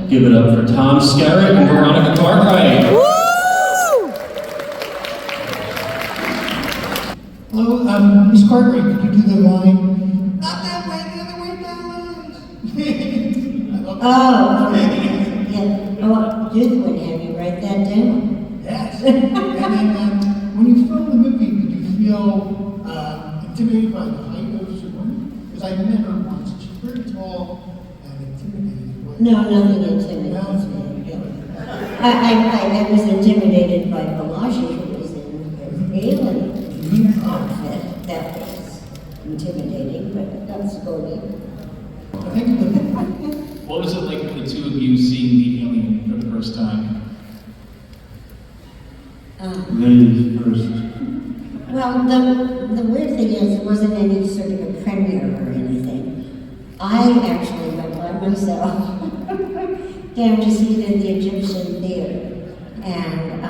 Give it up for Tom Skerritt and Veronica Cartwright. Hello, Miss Cartwright, could you do the line? Not that way, the other way, darling. Oh, yeah. Oh, Youth would have you write that down. Yes. And then, when you filmed the movie, did you feel intimidated by the height of Sigourney? Because I met her once. She's very tall and intimidating. No, nothing intimidates me. I was intimidated by Balaji, who was in the alien outfit. That was intimidating, but that's good. What was it like for the two of you seeing the alien for the first time? Ladies first. Well, the weird thing is, it wasn't any sort of a premiere or anything. I actually went by myself down to see it in the Egyptian theater. And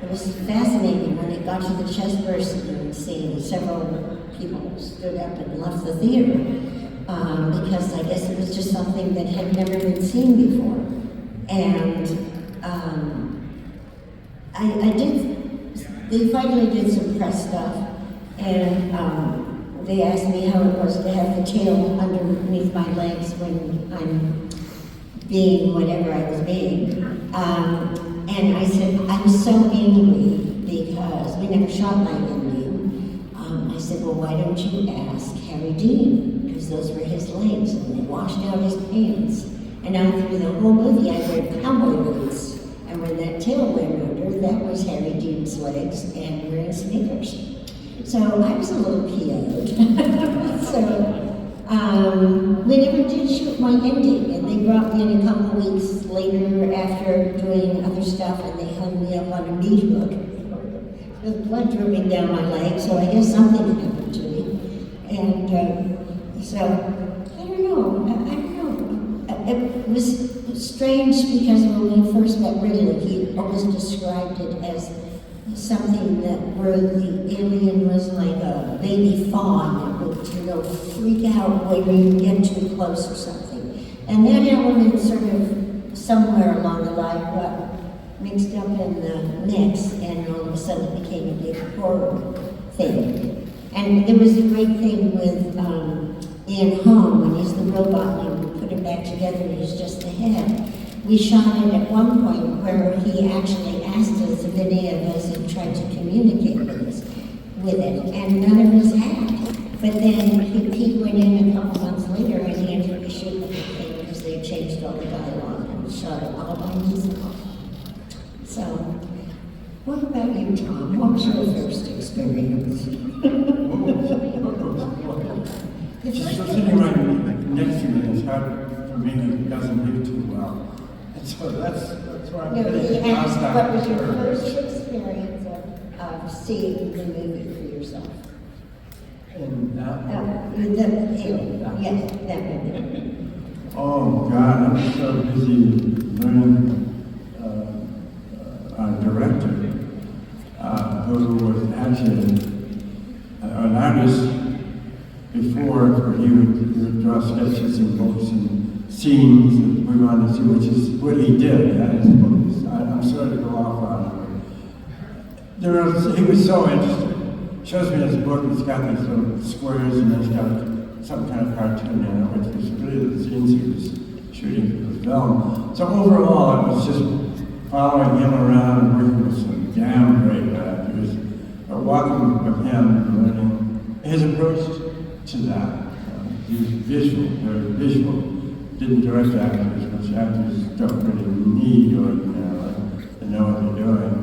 it was fascinating when it got to the chest bursting scene. Several people stood up and left the theater because I guess it was just something that had never been seen before. And they finally did some press stuff, and they asked me how it was to have the tail underneath my legs when I'm being whatever I was being. And I said, I'm so angry because we never shot my ending. I said, well, why don't you ask Harry Dean? Because those were his legs, and they washed out his pants. And now through the whole movie, I wear cowboy boots. And when that tail went under, that was Harry Dean's legs and wearing sneakers. So I was a little PO'd. So we never did shoot my ending, and they brought me in a couple of weeks later after doing other stuff, and they hung me up on a meat hook with blood dripping down my leg, so I guess something happened to me. And so, I don't know. It was strange because when we first met Ridley, he always described it as something that where the alien was like a baby fawn that would, freak out when you get too close or something. And that element sort of somewhere along the line got mixed up in the mix, and all of a sudden it became a big horror thing. And there was a great thing with Ian Holm, when he's the robot and you put it back together and he's just the head. We shot it at one point where he actually asked us if any of us had tried to communicate with it, and none of us had. But then Pete went in a couple months later and he had to reshoot the whole thing because they had changed all the dialogue and shot it all by himself. So, what about you, Tom? What was your first experience? She's sitting right next to me, and it's hard for me to doesn't hear too well. And so that's why I'm getting asked that. What was your first experience of seeing the movie for yourself? And that? Yes, that movie. Oh God, I'm so busy learning our director, who was actually an artist before, where he would draw sketches and books and scenes that we wanted to see, which is what he did at his books. I'm sorry to go off on it. He was so interesting. Shows me his book, it's got these little squares and it's got some kind of cartoon in it, which was really the scenes he was shooting for the film. So overall, it was just following him around and working with some damn great actors, walking with him and learning his approach to that. He was visual, very visual. Didn't direct actors, which actors don't really need ordinarily to know what they're doing.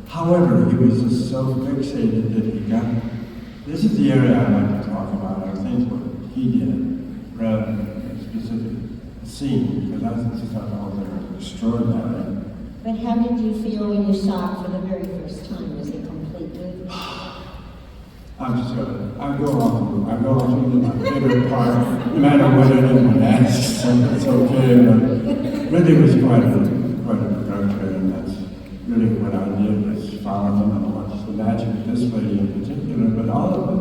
However, he was just so fixated that he got, this is the area I like to talk about, I think what he did, rather than a specific scene, because that's just how all they were extraordinary. But how did you feel when you saw it for the very first time? Was it completely? I'm sorry. I go off to my favorite part, no matter what anyone asks, so it's okay. But really was quite a director, and that's really what I did, was follow him and watch the magic of this lady in particular, but all of them.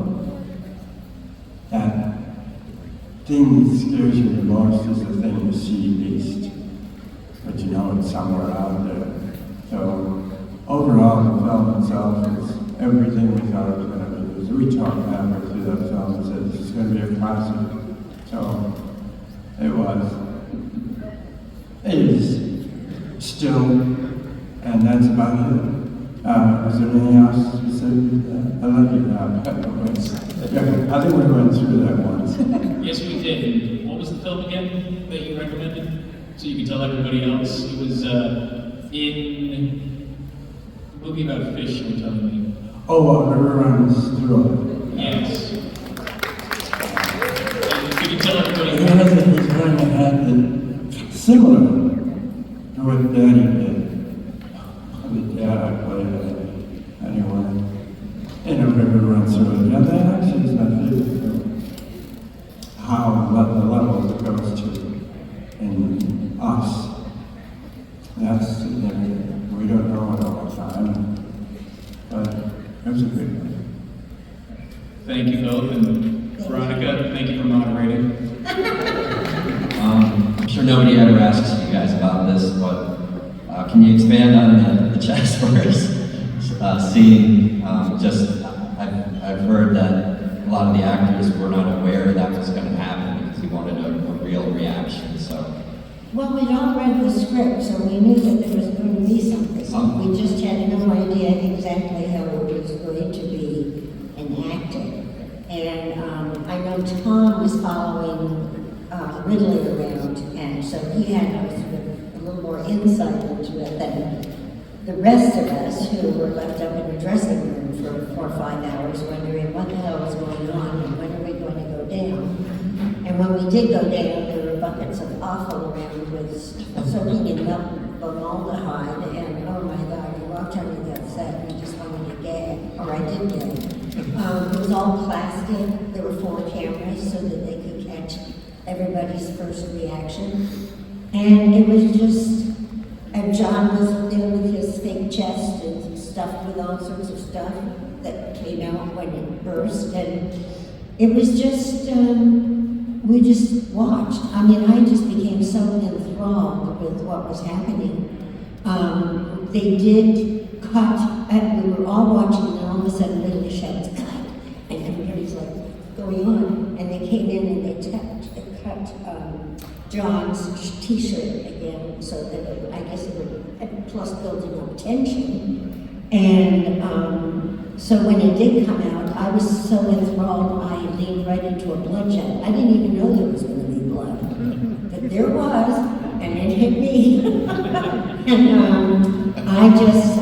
That thing that scares you the most is the thing you see least. but you know it's somewhere out there. So overall, the film itself is everything we thought it was going to be. As we talked halfway through that film and said, this is going to be a classic. So it was. It is still, and that's about it. Is there anything else to say? I love you now. I think we went through that once. Yes, we did. What was the film again that you recommended? So you can tell everybody else. It was in a movie about fish, you were telling me. Oh, River Runs Through It. Yes. And you can tell everybody. He's going to have it similar to what Daddy did. The dad I played anyway. In a River Runs Through It. Yeah, that actually is my favorite film. How the levels it goes to in us. That's significant. We don't know it all the time, but it was a great one. Thank you both, and Veronica, thank you for moderating. I'm sure nobody ever asks you guys about this, but can you expand on the chest first scene? I've heard that a lot of the actors were not aware that was going to happen because he wanted a real reaction. So, Well, we'd all read the script, so we knew that there was going to be something. We just had no idea exactly how it was going to be enacted. And I know Tom was following Ridley around, and so he had a little more insight into it than the rest of us who were left up in the dressing room for 4 or 5 hours wondering what the hell was going on and when are we going to go down. And when we did go down, there were buckets of offal around with soaking in formaldehyde, and oh my God, you walked on to that set and you just wanted to gag, or I did gag. It was all plastic. There were 4 cameras so that they could catch everybody's first reaction. And it was just, and John was there with his fake chest and stuffed with all sorts of stuff that came out when it burst. And it was just, we just watched. I mean, I just became so enthralled with what was happening. They did cut, and we were all watching, and all of a sudden, Lily shouts, cut. And everybody's like, going on. And they came in and they cut John's t-shirt again, so that I guess it would, plus building up tension. And so when it did come out, I was so enthralled, I leaned right into a bloodshed. I didn't even know there was going to be blood. But there was, and it hit me. And I just,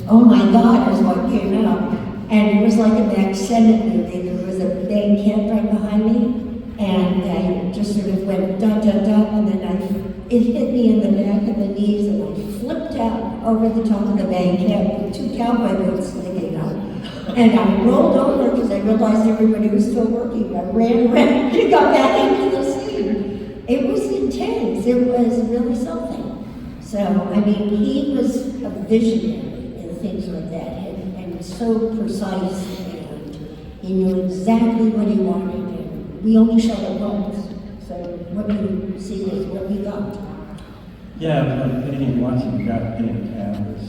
oh my God, is what came out. And it was like a Max Sennett movie. There was a big camp right behind me. And I just sort of went dot, dot, dot, and then it hit me in the back of the knees, and I flipped out over the top of the bank camp with 2 cowboy boots sticking out. And I rolled over because I realized everybody was still working. I ran around and got back into the scene. It was intense. It was really something. So, I mean, he was a visionary in things like that, and so precise, and he knew exactly what he wanted. We only shot it once, so what you see is what we got. Yeah, but any watching you got in canvas.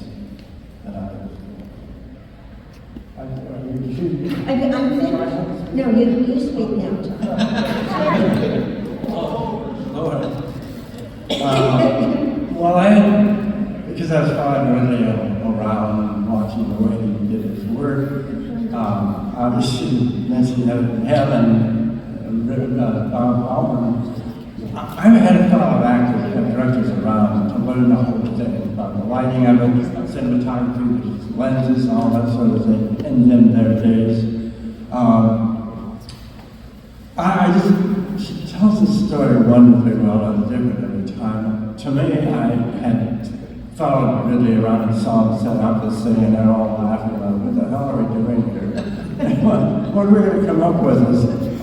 I'm finished. No, you speak now. Lord. Well, because I was following really around and watching the way he did his work, obviously mentioned Helen. I've had a fellow actors and directors around to learn the whole thing about the lighting of it, cinematography, lenses, all that sort of thing, in their days. She tells the story wonderfully well and different every time. To me, I had followed Ridley around and saw him set up this thing, and they're all laughing about, what the hell are we doing here? What are we going to come up with?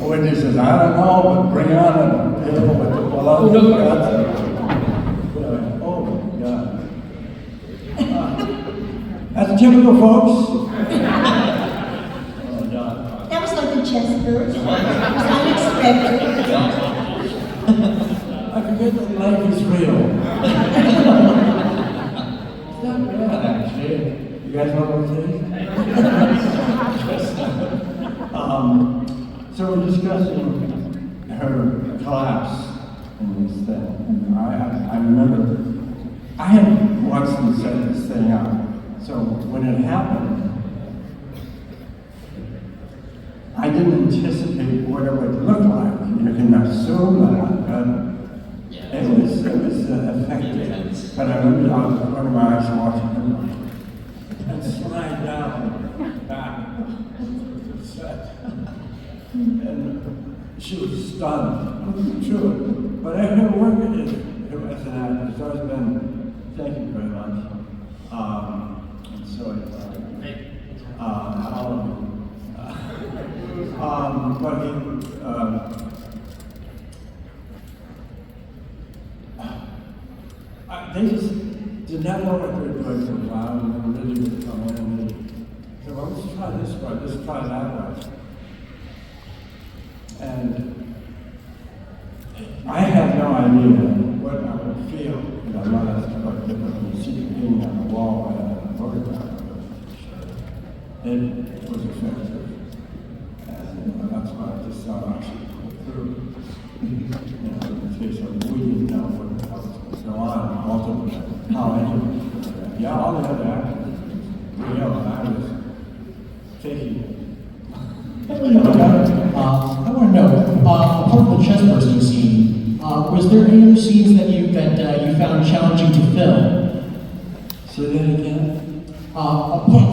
When he says, I don't know, but bring on a table with the blood. Oh my God. That's typical, folks. That was like a chest burst. It was unexpected. I could forget that life is real. It's not bad, actually. You guys want to say? So we're discussing her collapse in this thing. And I remember, I had watched them set this thing up. So when it happened, I didn't anticipate what it would look like. You can assume that, but it was effective. But I remember out of the corner of my eyes watching them and slide down back to the set. And she was stunned. True. But her work as an actor has always been, thank you very much. And so all of you. But they just did not know what they were doing for a while, and then really would come in and they said, well, let's try this way, let's try that way. And I had no idea what I would feel, you know, not as quite different from the seat being on the wall and a photograph. It was effective. That's why I just saw actually through. You know, in the case of we didn't know what the hell was going to go on, multiple, how anyone. Yeah, all the other actors, real, and I was taking it. I want to know, apart from the chest bursting scene, was there any other scenes that you found challenging to film? Say that again? Yes,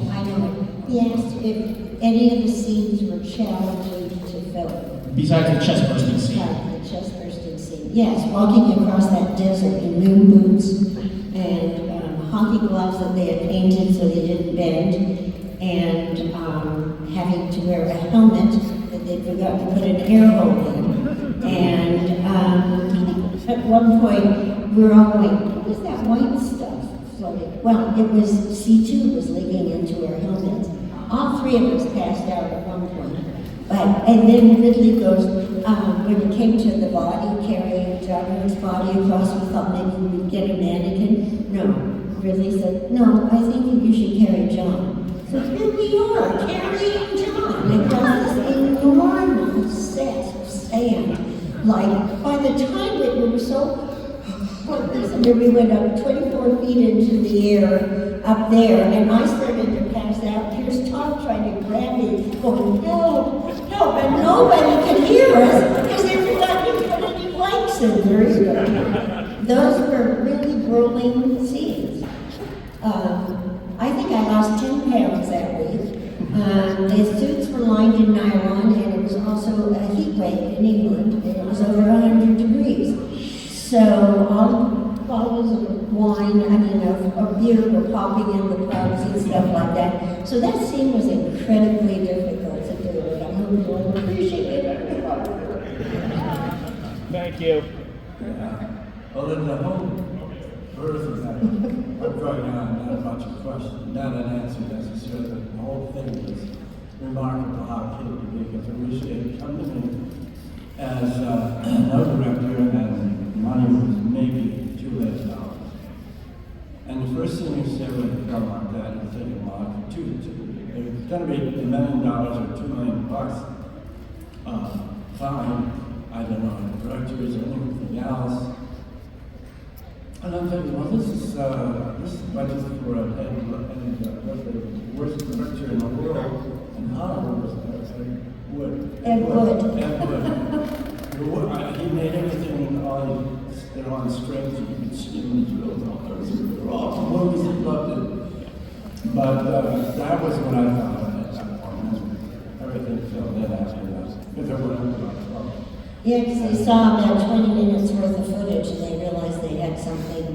I know it. He asked if any of the scenes were challenging to film. Besides the chest bursting scene? The chest bursting scene. Yes, walking across that desert in moon boots and hockey gloves that they had painted so they didn't bend, and having to wear a helmet that they forgot to put an air hole in. And at one point, we were all going, what was that white stuff floating? Well, it was C2 was leaking into our helmets. All three of us passed out at one point. And then Ridley goes, when it came to the body, carrying John's body across, we thought maybe we'd get a mannequin. No. Ridley said, no, I think you should carry John. So here we are, carrying John across this enormous set of sand. Like, by the time that we were so, and then we went up 24 feet into the air up there, and I started to pass out. Here's Tom trying to grab me, going, help, help, and nobody could hear us because they forgot to put any lights in there either. Those were really grueling scenes. I think I lost 10 pounds that week. The suits were lined in nylon, and it was also a heat wave in England, and it was over 100 degrees. So all bottles of wine, of beer were popping in the pubs and stuff like that. So that scene was incredibly difficult to do, and I hope you all appreciate it. Thank you. Yeah. Well, then the whole birth of that, I'm going on, not a bunch of questions, not an answer necessarily, but the whole thing was remarkable how it came to be, because I wish they had come to me as no director, and money was maybe $2 million. And the first thing you say when you film like that, you think of money for if it's going to be $1 million or $2 million, fine. I don't know, directors or anything else. And I'm thinking, well, this is budget for the worst director in the world, and Hollywood was Ed Wood. He made everything on strings. You could see him in the were all movies he loved it. But that was what I thought at that point. Everything filled in after that. Because there were Yeah, because they saw about 20 minutes worth of footage and they realized they had something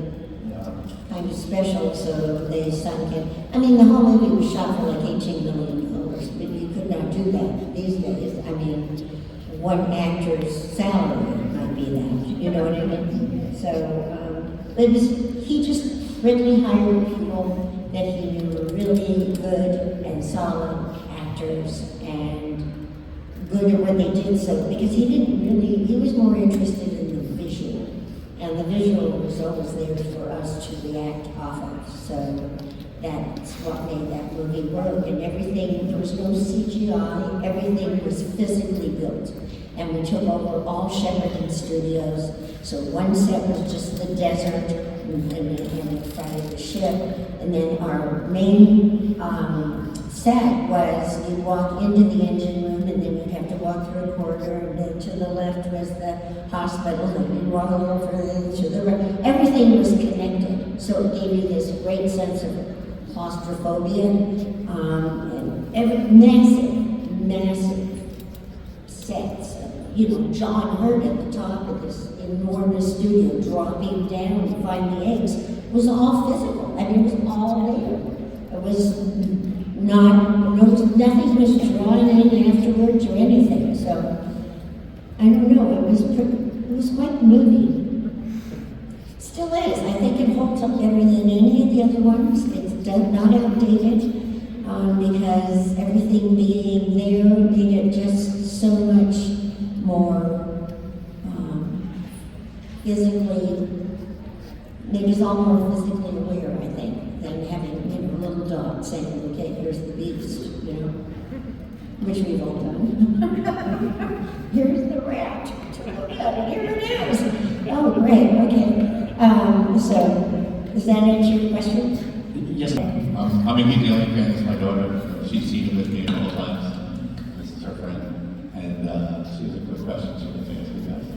kind of special, so they sunk it. I mean, the whole movie was shot for like $18 million, but you could not do that these days. I mean, one actor's salary might be that, you know what I mean? So, Ridley hired people that he knew were really good and solid actors and good at what they did, so because he was more interested in the visual And the visual was always there for us to react off of. So that's what made that movie work. And everything, there was no CGI, everything was physically built. And we took over all Shepperton studios. So one set was just the desert and in front of the ship. And then our main set was you walk into the engine room and then you'd have to walk through a corridor, and then to the left was the hospital, and you'd walk a little further to the right. Everything was connected. So it gave you this great sense of claustrophobia, and massive sets. You know, John Hurt at the top of this enormous studio, dropping down to find the eggs, was all physical. I mean, it was all there. It was nothing was drawn in afterwards or anything. So I don't know. It was quite moving. Still is. I think it holds up better than any of the other ones. It's not outdated, because everything being there made it just so much more physically, made us all more physically aware, I think, than having, you know, a little dog saying, okay, here's the beast, you know, which we've all done. Here's the rat. Look at it, here it is. Oh, great, okay. So, does that answer your question? Yes, ma'am. I'm a Geek Alien fan. It's my daughter. She's seen it with me a couple times. This is her friend. And she has a quick question. She wants to ask you guys.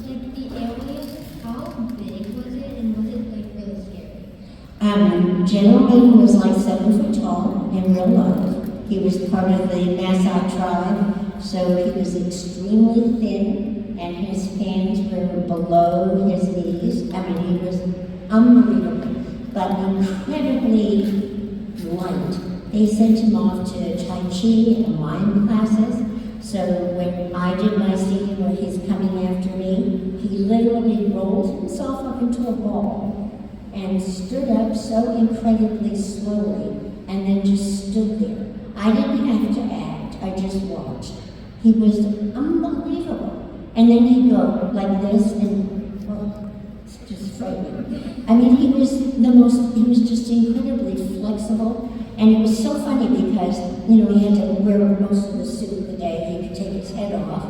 Like the alien, how big was it, and was it like really scary? Gentleman was like 7 foot tall in real life. He was part of the Maasai tribe, so he was extremely thin, and his hands were below his knees. I mean, he was unbelievable, but incredibly light. They sent him off to Tai Chi and mime classes, so when I did my scene where he's coming after me, he literally rolled himself up into a ball and stood up so incredibly slowly, and then just stood there. I didn't have to act, I just watched. He was unbelievable. And then he'd go like this, and well, it's just frightening. I mean, he was just incredibly flexible. And it was so funny because, you know, he had to wear most of the suit of the day. He could take his head off,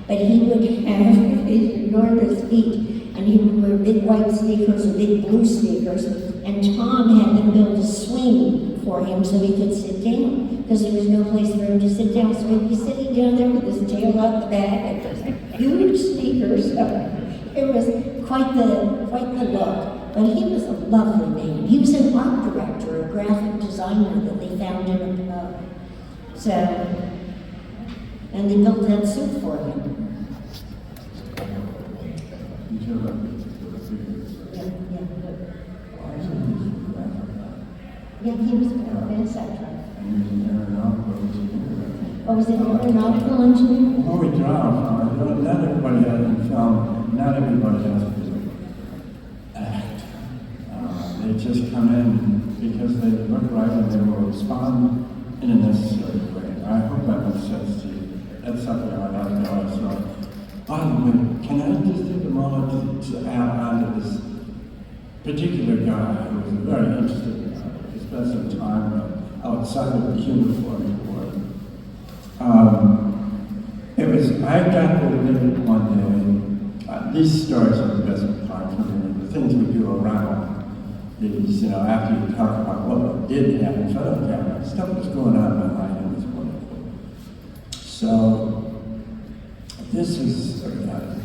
but he would have these enormous feet, and he would wear big white sneakers or big blue sneakers. And Tom had them build a swing for him so he could sit down, because there was no place for him to sit down. So he'd be sitting down there with his tail out the back and just huge sneakers. It was quite the look. But he was a lovely man. He was an art director, a graphic designer that they found in a club. So, and they built that suit for him. Yeah, he was a Maasai tribe. Oh, was it an aeronautical engineer? Oh, we drowned. Not everybody has been filmed. Not everybody has to act. They just come in because they look right and they will respond in a necessary way. I hope that makes sense to you. That's something I'd like to know. So, by the way, can I just take a moment to add on to this particular guy who was a very interesting guy. He spent some time outside of the uniform board. I got to live it one day. These stories are the best part for me. The things we do around these, you know, after you talk about what did happen in front of the camera, stuff was going on behind him was wonderful. So, this is a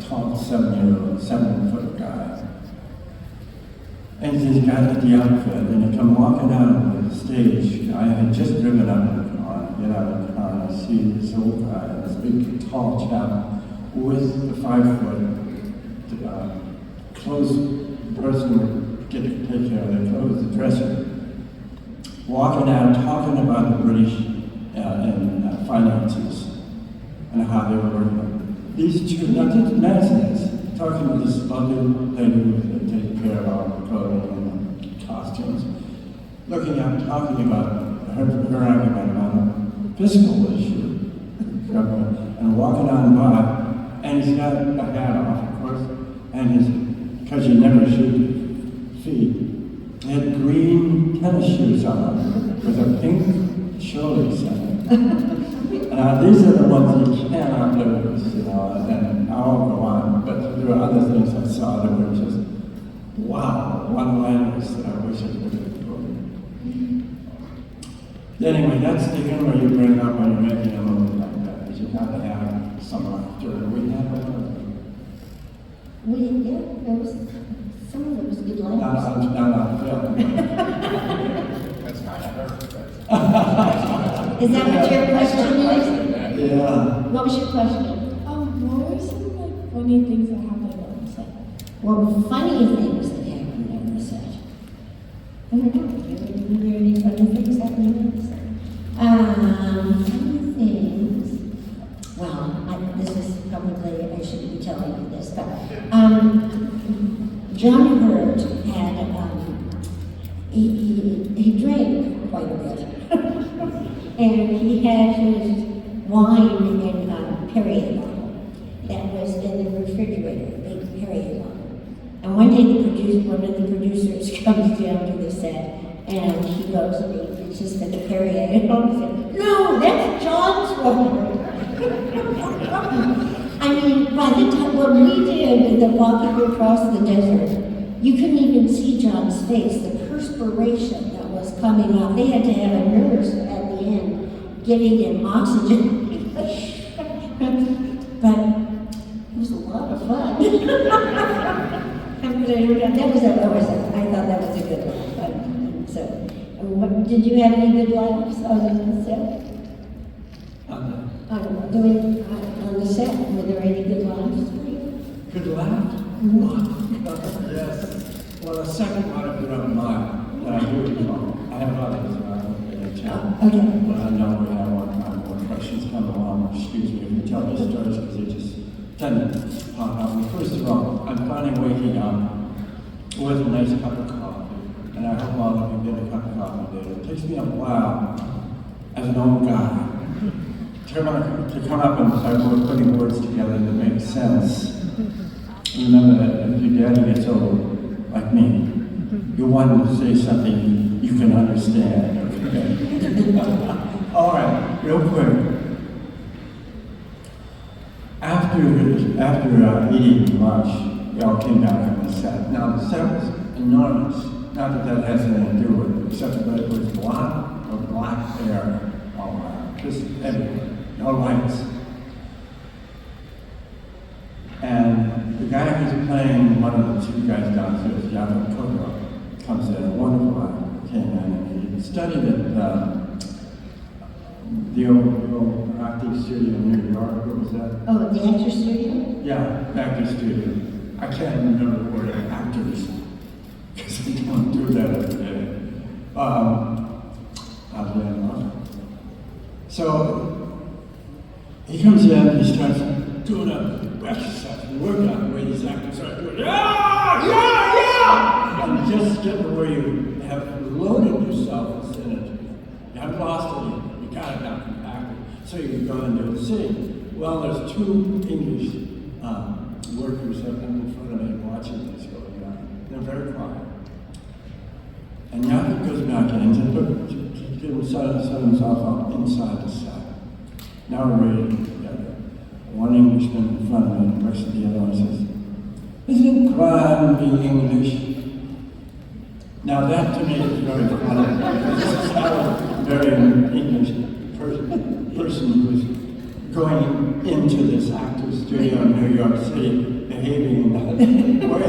tall 7-foot guy. And he's got the outfit, and he come walking out of the stage. I had just driven up in the car, get out of the car, and I see this old guy, this big, tall chap, with the 5-foot clothes person would get to take care of their clothes, the dresser, walking out, talking about the British and finances and how they were working. These two, not just nice, talking to this lovely lady who was taking care of our clothing and costumes, looking up, talking about her argument on a fiscal issue, and walking on by. and he's got a hat off, of course, and because you never shoot your feet. He had green tennis shoes on with a pink shoulder center. These are the ones you cannot lose, and I won't go on, but there were other things I saw that were just, wow, one-liners that I wish I could have quoted. Anyway, that's the humor you bring up when you're making a movie like that, is you have to have some laughter, and we had one of them. Yeah, there was, some of it was good laughs. Not on film. That's kind of her. Is that what your question is? Yeah. What was your question? What were some like funny things that happened on the set? Well, funny things that happened on the set. I don't know. Were there any funny things happening on the set? Funny things. Well, this is probably, I shouldn't be telling you this, but John Hurt had, he drank quite a bit. And he had his wine in Perrier bottle that was in the refrigerator, big Perrier bottle. And one day one of the producers comes down to the set and he goes and he reaches for the Perrier and he said, "No, that's John's water." I mean, by the time when we did the walking across the desert, you couldn't even see John's face, the perspiration that was coming off. They had to have a nurse at the end giving him oxygen. But it was a lot of fun. I thought that was a good laugh. So, did you have any good laughs on the set? On the set, were there any good laughs for you? Good laugh? Yes. Well, the second one, if you don't mind, that I do recall. I have others, and I won't get into it. Okay. But I know we have more questions come along. Excuse me if you tell me stories, because they just tend to pop out. Well, first of all, I'm finally waking up with a nice cup of coffee, and I hope all of you get a cup of coffee later. It takes me a while, as an old guy, to come up and start putting words together that make sense. Remember that if your daddy gets old, like me, you want him to say something you can understand. Okay? All right, real quick. After eating lunch, we all came down from the set. Now, the set was enormous. Not that has anything to do with it, except that it was black hair all around, just everywhere. No lights. And the guy who's playing one of the two guys downstairs, Yavin Kodro, comes in, a wonderful guy, came in, and he studied at the old acting studio in New York. What was that? Oh, the actor studio? Yeah, actor studio. I can't remember the word actors, because they don't do that every day. Oddly enough. So, he comes in, he starts doing a exercise, workout, the way these actors are doing, yeah! And just get to where you have loaded yourself with energy. You haven't lost it, you got it now compacted, so you can go and do the scene. Well, there's two English workers up in front of me watching this going on. They're very quiet. And Jakob goes back in and says, "Look, set himself up inside the set. Now we're ready together." One Englishman in front of me, the rest of the other one says, "Isn't it crime being English?" Now that to me is very funny. This is how a very English person who's going into this actor's studio in New York City, behaving in that way.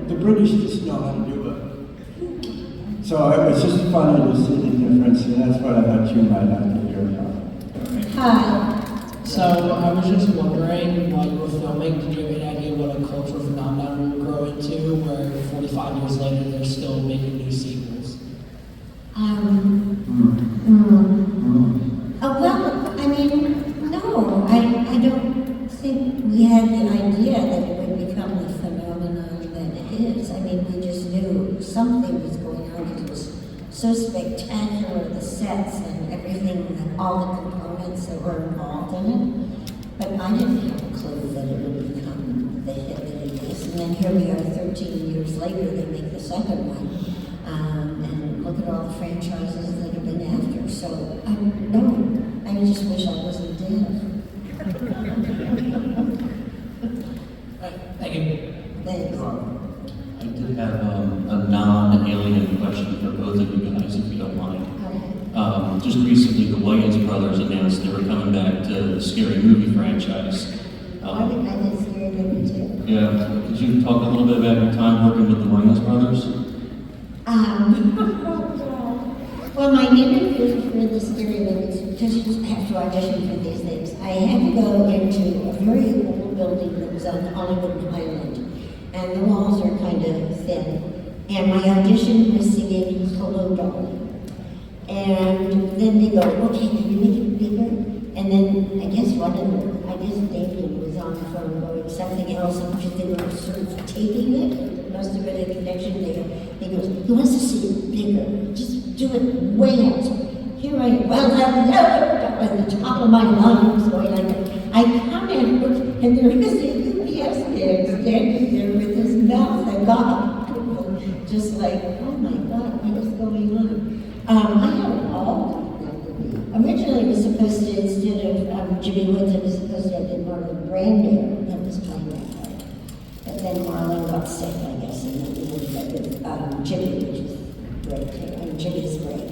The British just know how to do it. So it was just funny to see the difference, and that's what I thought you might have to hear about. Hi. So I was just wondering, while you were filming, did you have any idea what a cultural phenomenon would grow into, where 45 years later they're still making new sequels? Well, I mean, no, I don't think we had the idea that it would become the phenomenon that it is. I mean, we just knew something was going on because it was so spectacular, the sets and everything, and all the components that were involved in it. But I didn't have a clue that it would become the hit that it is. And then here we are 13 years later, they make the second one. And look at all the franchises that have been after. So, I just wish I wasn't dead. Thank you. Thanks. I did have a non-alien question for both of you guys, if you don't mind. Just recently, the Wayans brothers announced they were coming back to the Scary Movie franchise. I did Scary Movie too. Yeah, could you talk a little bit about your time working with the Wayans brothers? Well, my interview for the Scary Movies, just have to audition for these things. I had to go into a very old building that was on Hollywood Island, and the walls are kind of thin. And my audition was singing Hello Dolly. And then they go, okay, can you make it bigger? And then I guess Damien was on the phone going something else, because they were sort of taping it. There must have been a connection there. He goes, he wants to see it bigger. Just do it way out. Here I am, well, at the top of my lungs going like that. I come in, and there is a UPS man standing there with his mouth agape, just like, oh my God, what is going on? I had all. Originally, it was supposed to, instead of Jimmy Woods, it was supposed to have been Marlon Brando that was playing that part. But then Marlon got sick, I guess, and then we ended up with Jimmy, which is great. And Jimmy's great.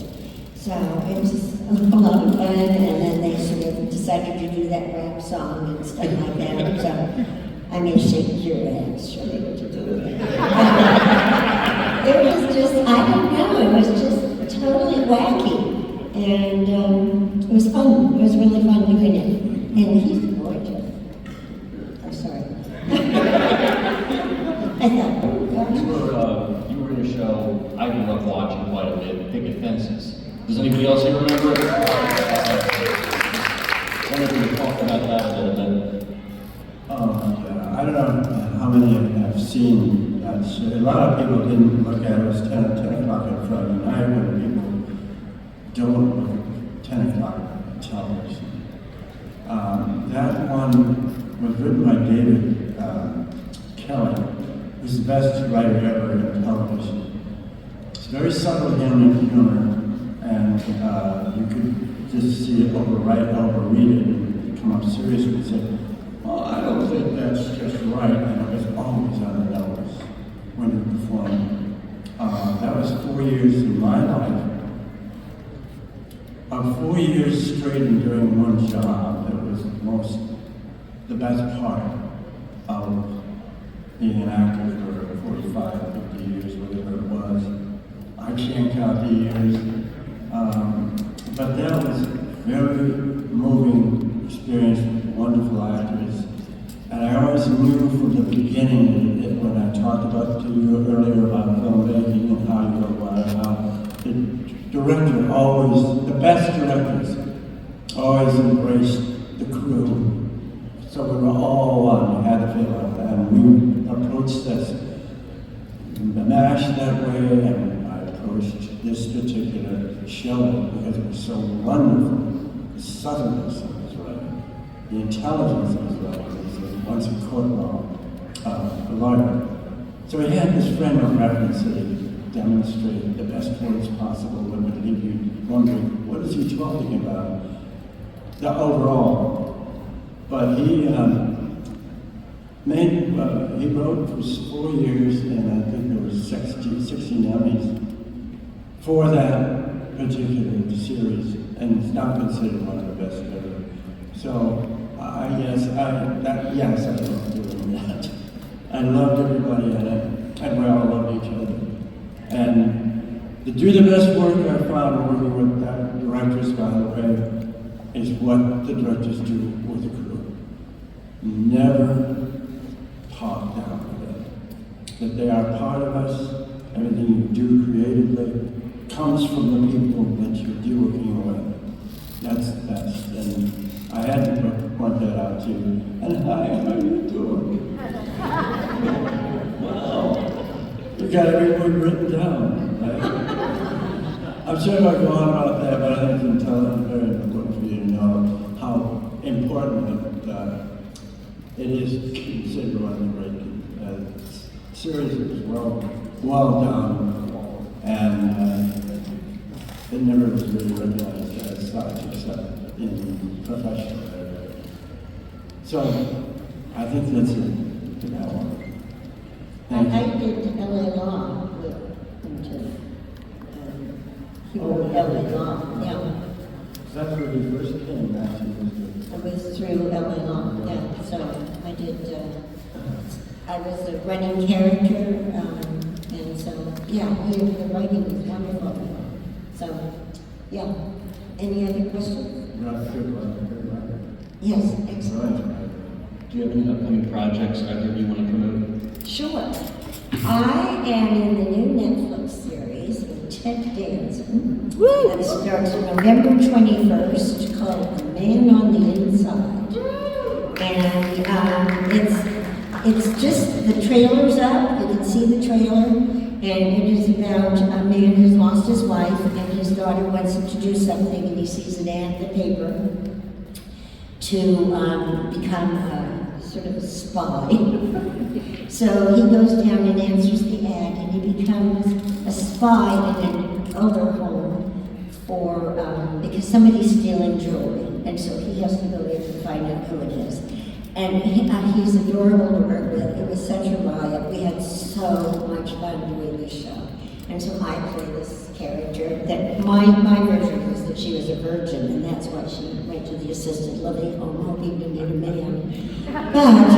So it was a lot of fun, and then they sort of decided to do that rap song and stuff like that. So, I mean, shake your ass, show me what you do. It was just, I don't know, it was just totally wacky. And it was fun. It was really fun doing it. And he's gorgeous. I'm sorry. I thought, oh gosh. You were in a show I grew up watching quite a bit, Picket Fences. Does anybody else here remember it? I wonder if we could talk about that a little bit. I don't know how many have seen that show. A lot of people didn't look at it. It was 10 o'clock on Friday night when people don't look at 10 o'clock television. That one was written by David Kelly, who's the best writer ever in television. It's very subtle humor, and you could just see it overread it and come up seriously and say, well, I don't think that's just right, and it was always on the nose when you perform. That was 4 years in my life. 4 years straight and doing one job, that was the best part of being an actor for 45, 50 years, whatever it was. I can't count the years, but that was very moving experience with wonderful actors. And I always knew from the beginning that when I talked about to you earlier about filmmaking and how you go about it, how the director always, the best directors, always embraced the crew. So we were all one, we had to feel like that. And we approached the MASH that way, and I approached this particular show because it was so wonderful. The southernness was right, the intelligence was right. Once a court lawyer. So he had this frame of reference that he demonstrated the best words possible that would leave you wondering, what is he talking about? The overall. But he wrote for 4 years, and I think there was 16 Emmys for that particular series, and it's not considered one of the best ever. So, yes, I love doing that. I loved everybody in it, and we all loved each other. And to do the best work I found working with that directors, by the way, is what the directors do with the crew. Never talk down with them. That they are part of us. Everything you do creatively comes from the people that you're working with. That's the best. And I had to point that out to you. And hi, how are you doing? Wow. You got every word written down, right? I'm sure if I go on about that, but I think it's very important for you to know how important important that it is considered one of the great series. It was well done, and it never was really recognized as such except in professional area. So I think that's a good one. I did LA Law with he wrote LA Law, yeah. That's where he first came, actually. I was through LA Law, yeah. So I did, I was a running character, and so, yeah, the writing was wonderful. So, yeah. Any other questions? Not good one. Yes, excellent. Do you have any upcoming projects either of you want to promote? Sure. I am in the new Netflix series with Ted Danson. That starts November 21st, called The Man on the Inside. And it's just, the trailer's up, you can see the trailer, and it is about a man who's lost his wife, and his daughter wants him to do something, and he sees an ad in the paper to become a sort of a spy. So he goes down and answers the ad, and he becomes a spy in an older home for because somebody's stealing jewelry, and so he has to go in to find out who it is. And he's adorable to work with. It was such a riot. We had so much fun doing this show. And so I play this character that my version was that she was a virgin, and that's why she went to the assisted living home hoping to meet a man. But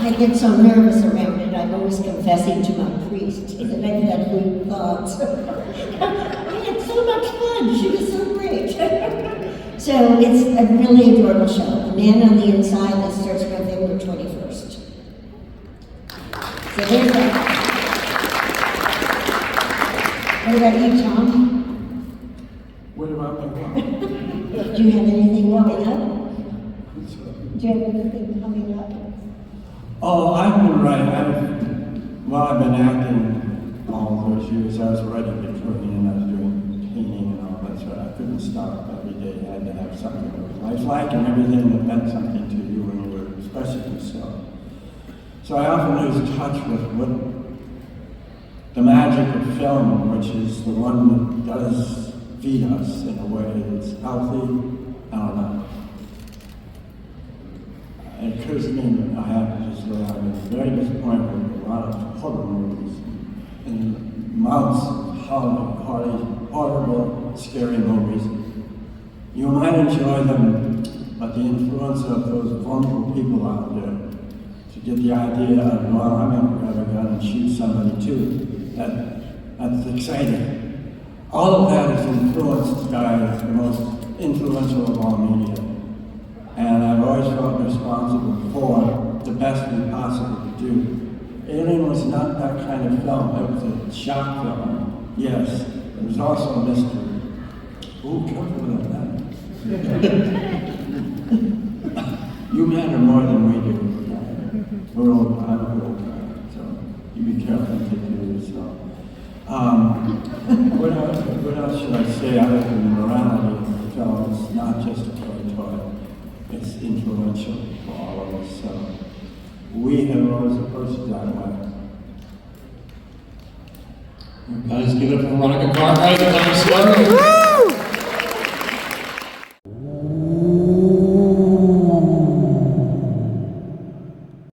I get so nervous around it, I'm always confessing to my priest that I've had weird thoughts. We had so much fun. She was so great. So it's a really adorable show. The Man on the Inside, that starts November 21st. So there's that. What about you, Tom? What about my Do you have anything coming up? Do you have anything coming up? Oh, I've been writing. I've been acting all those years. I was writing between and I was doing painting and all that, so I couldn't stop every day. I had to have something with life like and everything that meant something to you when you were expressing yourself. So I often lose touch with what the magic of film, which is the one that does feed us in a way that's healthy. I don't know. It occurs to me that I have to just say I've been very disappointed with a lot of horror movies and amounts of horrible, scary movies. You might enjoy them, but the influence of those vulnerable people out there to get the idea of, well, I'm going to grab a gun and shoot somebody too. That's exciting. All of that is influenced by the most influential of all media. And I've always felt responsible for the best we possibly could do. Alien was not that kind of film. It was a shock film. Yes, it was also a mystery. Ooh, careful with that. You matter more than we do. We're old, I'm old, so you be careful and take care of yourself. What else should I say other than morality of the film? It's not just a toy. It's influential for all of us. So we have always approached it that way. Guys, give it up for Veronica Cartwright.